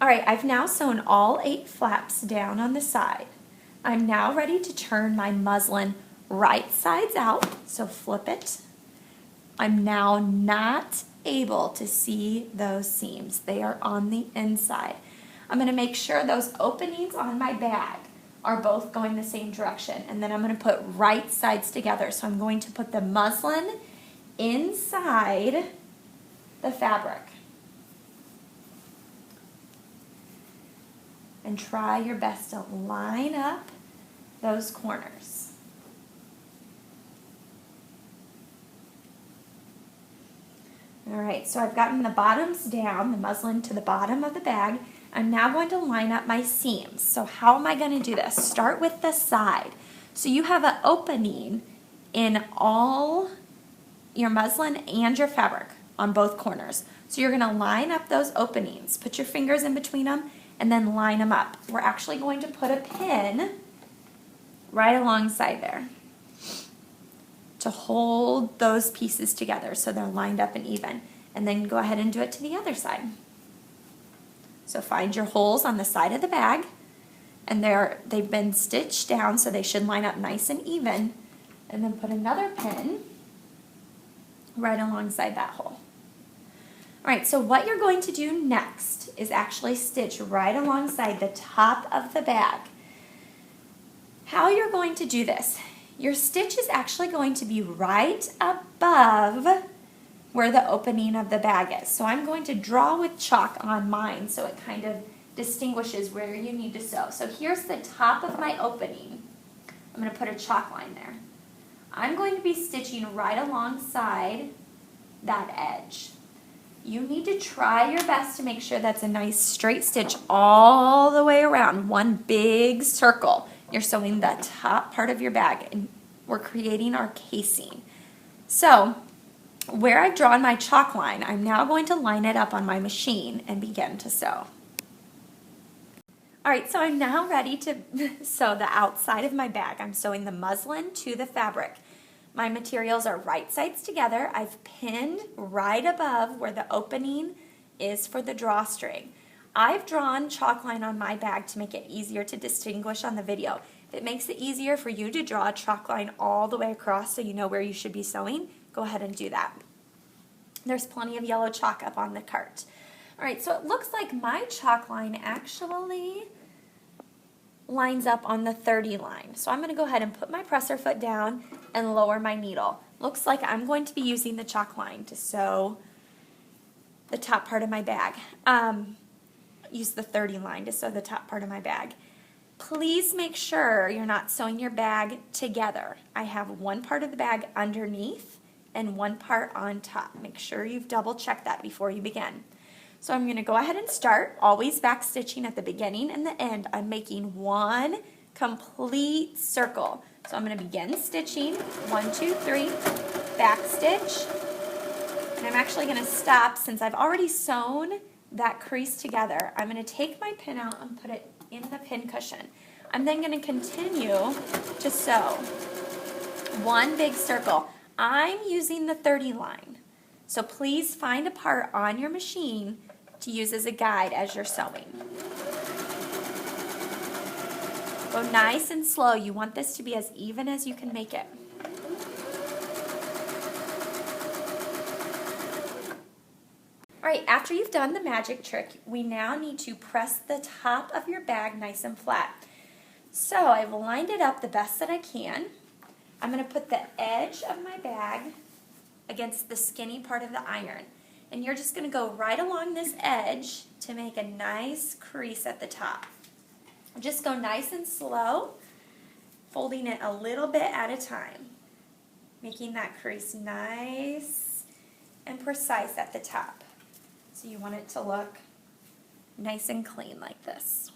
All right, I've now sewn all 8 flaps down on the side. I'm now ready to turn my muslin right sides out, so flip it. I'm now not able to see those seams. They are on the inside. I'm going to make sure those openings on my bag are both going the same direction, and then I'm going to put right sides together. So I'm going to put the muslin inside the fabric. And try your best to line up those corners. All right, so I've gotten the bottoms down, the muslin to the bottom of the bag. I'm now going to line up my seams. So how am I going to do this? Start with the side. So you have an opening in all your muslin and your fabric on both corners. So you're going to line up those openings. Put your fingers in between them and then line them up. We're actually going to put a pin right alongside there to hold those pieces together so they're lined up and even. And then go ahead and do it to the other side. So find your holes on the side of the bag, and they've been stitched down so they should line up nice and even. And then put another pin right alongside that hole. All right, so what you're going to do next is actually stitch right alongside the top of the bag. How you're going to do this, your stitch is actually going to be right above where the opening of the bag is. So I'm going to draw with chalk on mine so it kind of distinguishes where you need to sew. So here's the top of my opening. I'm going to put a chalk line there. I'm going to be stitching right alongside that edge. You need to try your best to make sure that's a nice straight stitch all the way around, one big circle. You're sewing the top part of your bag, and we're creating our casing. So where I've drawn my chalk line, I'm now going to line it up on my machine and begin to sew. All right, so I'm now ready to sew the outside of my bag. I'm sewing the muslin to the fabric. My materials are right sides together. I've pinned right above where the opening is for the drawstring. I've drawn chalk line on my bag to make it easier to distinguish on the video. If it makes it easier for you to draw a chalk line all the way across so you know where you should be sewing, go ahead and do that. There's plenty of yellow chalk up on the cart. All right, so it looks like my chalk line actually lines up on the 30 line. So I'm going to go ahead and put my presser foot down and lower my needle. Looks like I'm going to be using the chalk line to sew the top part of my bag. Use the 30 line to sew the top part of my bag. Please make sure you're not sewing your bag together. I have one part of the bag underneath and one part on top. Make sure you've double checked that before you begin. So I'm going to go ahead and start, always back stitching at the beginning and the end. I'm making one complete circle. So I'm going to begin stitching, 1, 2, 3, back stitch, and I'm actually going to stop since I've already sewn that crease together. I'm going to take my pin out and put it in the pin cushion. I'm then going to continue to sew one big circle. I'm using the 30 line, so please find a part on your machine to use as a guide as you're sewing. Go nice and slow. You want this to be as even as you can make it. All right, after you've done the magic trick, we now need to press the top of your bag nice and flat. So I've lined it up the best that I can. I'm going to put the edge of my bag against the skinny part of the iron. And you're just going to go right along this edge to make a nice crease at the top. Just go nice and slow, folding it a little bit at a time, making that crease nice and precise at the top. So you want it to look nice and clean like this.